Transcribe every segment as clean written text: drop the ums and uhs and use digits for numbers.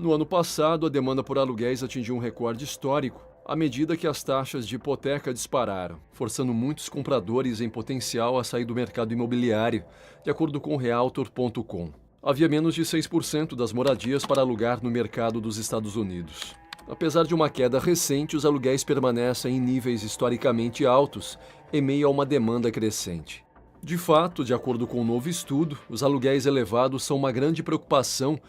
No ano passado, a demanda por aluguéis atingiu um recorde histórico à medida que as taxas de hipoteca dispararam, forçando muitos compradores em potencial a sair do mercado imobiliário, de acordo com o Realtor.com. Havia menos de 6% das moradias para alugar no mercado dos Estados Unidos. Apesar de uma queda recente, os aluguéis permanecem em níveis historicamente altos, em meio a uma demanda crescente. De fato, de acordo com um novo estudo, os aluguéis elevados são uma grande preocupação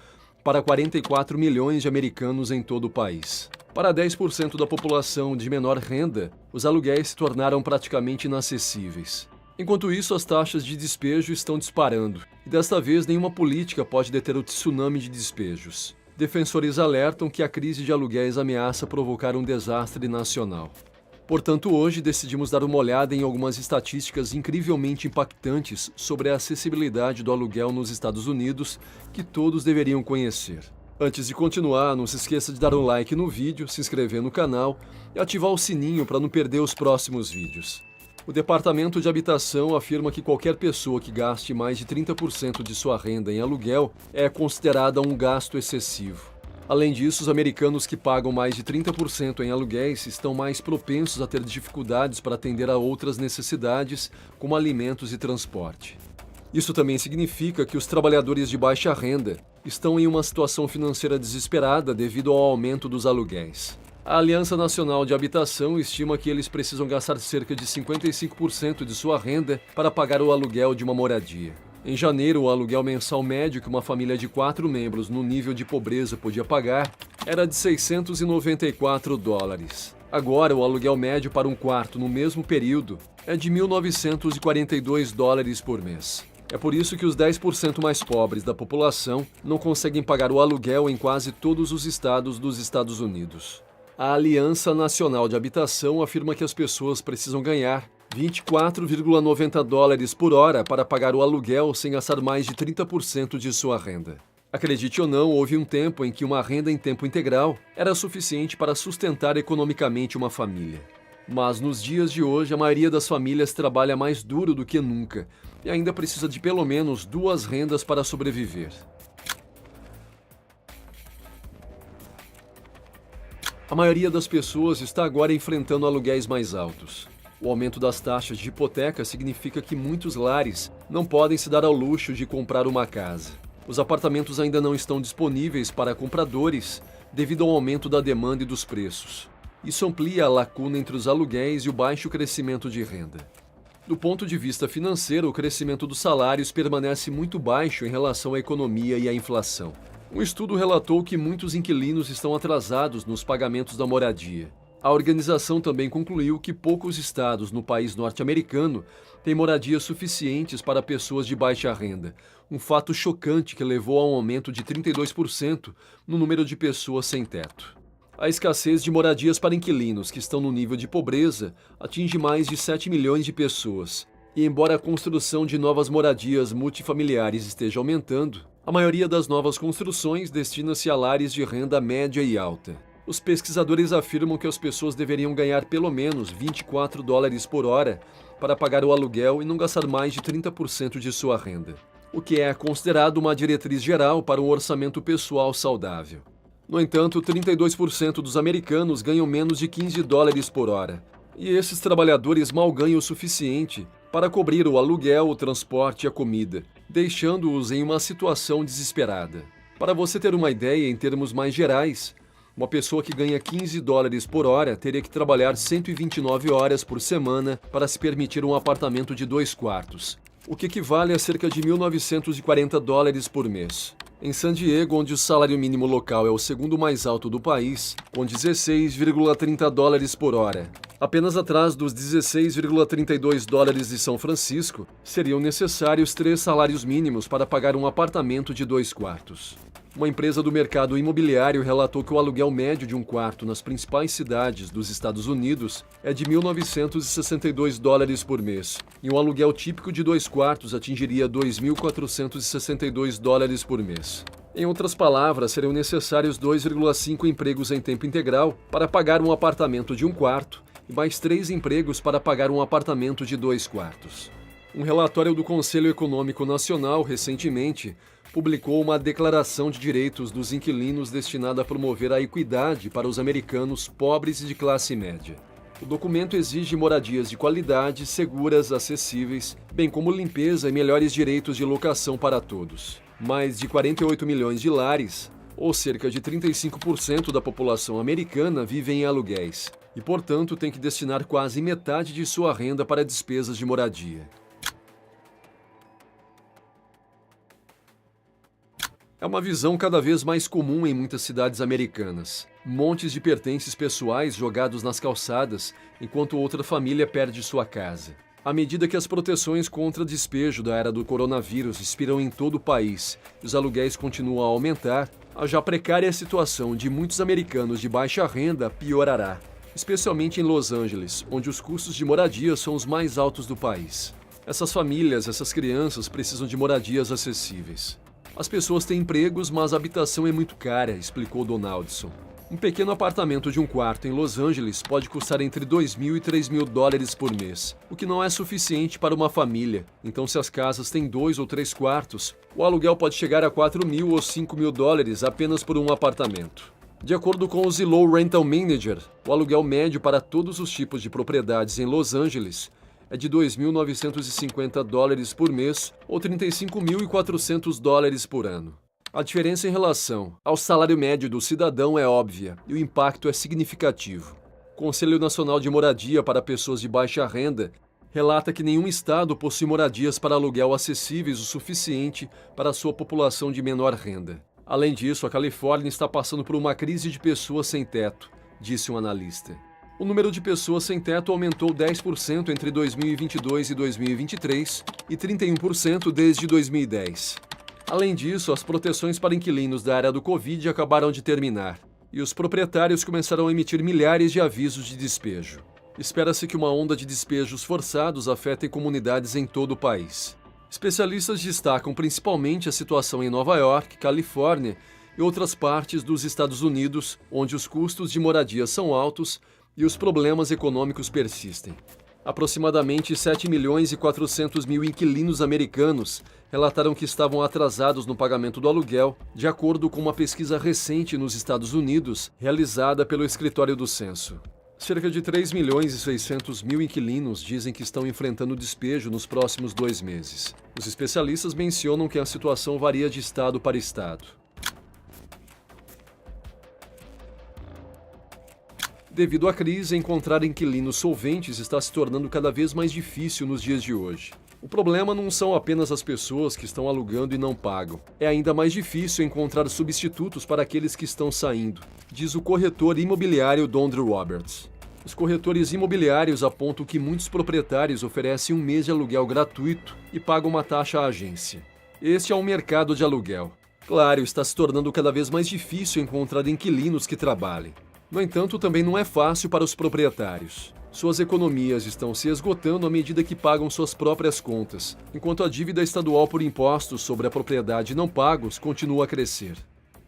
para 44 milhões de americanos em todo o país. Para 10% da população de menor renda, os aluguéis se tornaram praticamente inacessíveis. Enquanto isso, as taxas de despejo estão disparando, e desta vez nenhuma política pode deter o tsunami de despejos. Defensores alertam que a crise de aluguéis ameaça provocar um desastre nacional. Portanto, hoje decidimos dar uma olhada em algumas estatísticas incrivelmente impactantes sobre a acessibilidade do aluguel nos Estados Unidos que todos deveriam conhecer. Antes de continuar, não se esqueça de dar um like no vídeo, se inscrever no canal e ativar o sininho para não perder os próximos vídeos. O Departamento de Habitação afirma que qualquer pessoa que gaste mais de 30% de sua renda em aluguel é considerada um gasto excessivo. Além disso, os americanos que pagam mais de 30% em aluguéis estão mais propensos a ter dificuldades para atender a outras necessidades, como alimentos e transporte. Isso também significa que os trabalhadores de baixa renda estão em uma situação financeira desesperada devido ao aumento dos aluguéis. A Aliança Nacional de Habitação estima que eles precisam gastar cerca de 55% de sua renda para pagar o aluguel de uma moradia. Em janeiro, o aluguel mensal médio que uma família de 4 membros no nível de pobreza podia pagar era de $694. Agora, o aluguel médio para um quarto no mesmo período é de $1.942 por mês. É por isso que os 10% mais pobres da população não conseguem pagar o aluguel em quase todos os estados dos Estados Unidos. A Aliança Nacional de Habitação afirma que as pessoas precisam ganhar $24,90 por hora para pagar o aluguel sem gastar mais de 30% de sua renda. Acredite ou não, houve um tempo em que uma renda em tempo integral era suficiente para sustentar economicamente uma família. Mas nos dias de hoje, a maioria das famílias trabalha mais duro do que nunca e ainda precisa de pelo menos 2 rendas para sobreviver. A maioria das pessoas está agora enfrentando aluguéis mais altos. O aumento das taxas de hipoteca significa que muitos lares não podem se dar ao luxo de comprar uma casa. Os apartamentos ainda não estão disponíveis para compradores devido ao aumento da demanda e dos preços. Isso amplia a lacuna entre os aluguéis e o baixo crescimento de renda. Do ponto de vista financeiro, o crescimento dos salários permanece muito baixo em relação à economia e à inflação. Um estudo relatou que muitos inquilinos estão atrasados nos pagamentos da moradia. A organização também concluiu que poucos estados no país norte-americano têm moradias suficientes para pessoas de baixa renda, um fato chocante que levou a um aumento de 32% no número de pessoas sem teto. A escassez de moradias para inquilinos que estão no nível de pobreza atinge mais de 7 milhões de pessoas. E embora a construção de novas moradias multifamiliares esteja aumentando, a maioria das novas construções destina-se a lares de renda média e alta. Os pesquisadores afirmam que as pessoas deveriam ganhar pelo menos $24 por hora para pagar o aluguel e não gastar mais de 30% de sua renda, o que é considerado uma diretriz geral para um orçamento pessoal saudável. No entanto, 32% dos americanos ganham menos de $15 por hora, e esses trabalhadores mal ganham o suficiente para cobrir o aluguel, o transporte e a comida, deixando-os em uma situação desesperada. Para você ter uma ideia, em termos mais gerais, uma pessoa que ganha $15 por hora teria que trabalhar 129 horas por semana para se permitir um apartamento de 2 quartos, o que equivale a cerca de $1.940 por mês. Em San Diego, onde o salário mínimo local é o segundo mais alto do país, com $16,30 por hora, apenas atrás dos $16,32 de São Francisco, seriam necessários 3 salários mínimos para pagar um apartamento de 2 quartos. Uma empresa do mercado imobiliário relatou que o aluguel médio de um quarto nas principais cidades dos Estados Unidos é de $1.962 por mês, e um aluguel típico de 2 quartos atingiria $2.462 por mês. Em outras palavras, seriam necessários 2,5 empregos em tempo integral para pagar um apartamento de 1 quarto e mais 3 empregos para pagar um apartamento de 2 quartos. Um relatório do Conselho Econômico Nacional, recentemente, publicou uma Declaração de Direitos dos Inquilinos destinada a promover a equidade para os americanos pobres e de classe média. O documento exige moradias de qualidade, seguras, acessíveis, bem como limpeza e melhores direitos de locação para todos. Mais de 48 milhões de lares, ou cerca de 35% da população americana, vivem em aluguéis e, portanto, tem que destinar quase metade de sua renda para despesas de moradia. É uma visão cada vez mais comum em muitas cidades americanas. Montes de pertences pessoais jogados nas calçadas, enquanto outra família perde sua casa. À medida que as proteções contra despejo da era do coronavírus expiram em todo o país e os aluguéis continuam a aumentar, a já precária situação de muitos americanos de baixa renda piorará, especialmente em Los Angeles, onde os custos de moradia são os mais altos do país. Essas famílias, essas crianças precisam de moradias acessíveis. As pessoas têm empregos, mas a habitação é muito cara, explicou Donaldson. Um pequeno apartamento de um quarto em Los Angeles pode custar entre $2.000 e $3.000 por mês, o que não é suficiente para uma família. Então, se as casas têm 2 ou 3 quartos, o aluguel pode chegar a $4.000 ou $5.000 apenas por um apartamento. De acordo com o Zillow Rental Manager, o aluguel médio para todos os tipos de propriedades em Los Angeles é de $2.950 por mês ou $35.400 por ano. A diferença em relação ao salário médio do cidadão é óbvia e o impacto é significativo. O Conselho Nacional de Moradia para Pessoas de Baixa Renda relata que nenhum estado possui moradias para aluguel acessíveis o suficiente para a sua população de menor renda. Além disso, a Califórnia está passando por uma crise de pessoas sem teto, disse um analista. O número de pessoas sem teto aumentou 10% entre 2022 e 2023 e 31% desde 2010. Além disso, as proteções para inquilinos da área do Covid acabaram de terminar e os proprietários começaram a emitir milhares de avisos de despejo. Espera-se que uma onda de despejos forçados afete comunidades em todo o país. Especialistas destacam principalmente a situação em Nova York, Califórnia e outras partes dos Estados Unidos, onde os custos de moradia são altos e os problemas econômicos persistem. Aproximadamente 7.400.000 inquilinos americanos relataram que estavam atrasados no pagamento do aluguel, de acordo com uma pesquisa recente nos Estados Unidos, realizada pelo Escritório do Censo. Cerca de 3.600.000 inquilinos dizem que estão enfrentando despejo nos próximos 2 meses. Os especialistas mencionam que a situação varia de estado para estado. Devido à crise, encontrar inquilinos solventes está se tornando cada vez mais difícil nos dias de hoje. O problema não são apenas as pessoas que estão alugando e não pagam. É ainda mais difícil encontrar substitutos para aqueles que estão saindo, diz o corretor imobiliário Dondre Roberts. Os corretores imobiliários apontam que muitos proprietários oferecem 1 mês de aluguel gratuito e pagam uma taxa à agência. Este é um mercado de aluguel. Claro, está se tornando cada vez mais difícil encontrar inquilinos que trabalhem. No entanto, também não é fácil para os proprietários. Suas economias estão se esgotando à medida que pagam suas próprias contas, enquanto a dívida estadual por impostos sobre a propriedade não pagos continua a crescer.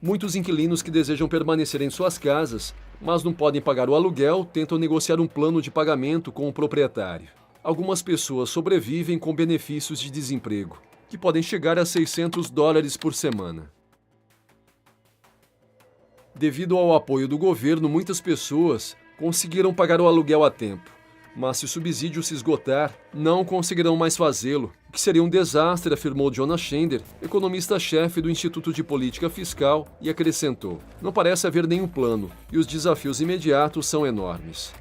Muitos inquilinos que desejam permanecer em suas casas, mas não podem pagar o aluguel, tentam negociar um plano de pagamento com o proprietário. Algumas pessoas sobrevivem com benefícios de desemprego, que podem chegar a $600 por semana. Devido ao apoio do governo, muitas pessoas conseguiram pagar o aluguel a tempo, mas se o subsídio se esgotar, não conseguirão mais fazê-lo, o que seria um desastre, afirmou Jonas Schender, economista-chefe do Instituto de Política Fiscal, e acrescentou: não parece haver nenhum plano, e os desafios imediatos são enormes.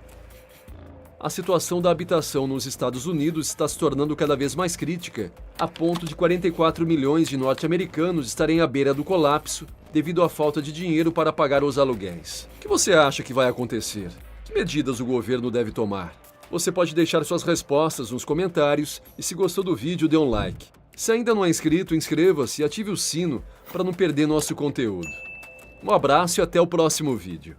A situação da habitação nos Estados Unidos está se tornando cada vez mais crítica, a ponto de 44 milhões de norte-americanos estarem à beira do colapso devido à falta de dinheiro para pagar os aluguéis. O que você acha que vai acontecer? Que medidas o governo deve tomar? Você pode deixar suas respostas nos comentários e, se gostou do vídeo, dê um like. Se ainda não é inscrito, inscreva-se e ative o sino para não perder nosso conteúdo. Um abraço e até o próximo vídeo.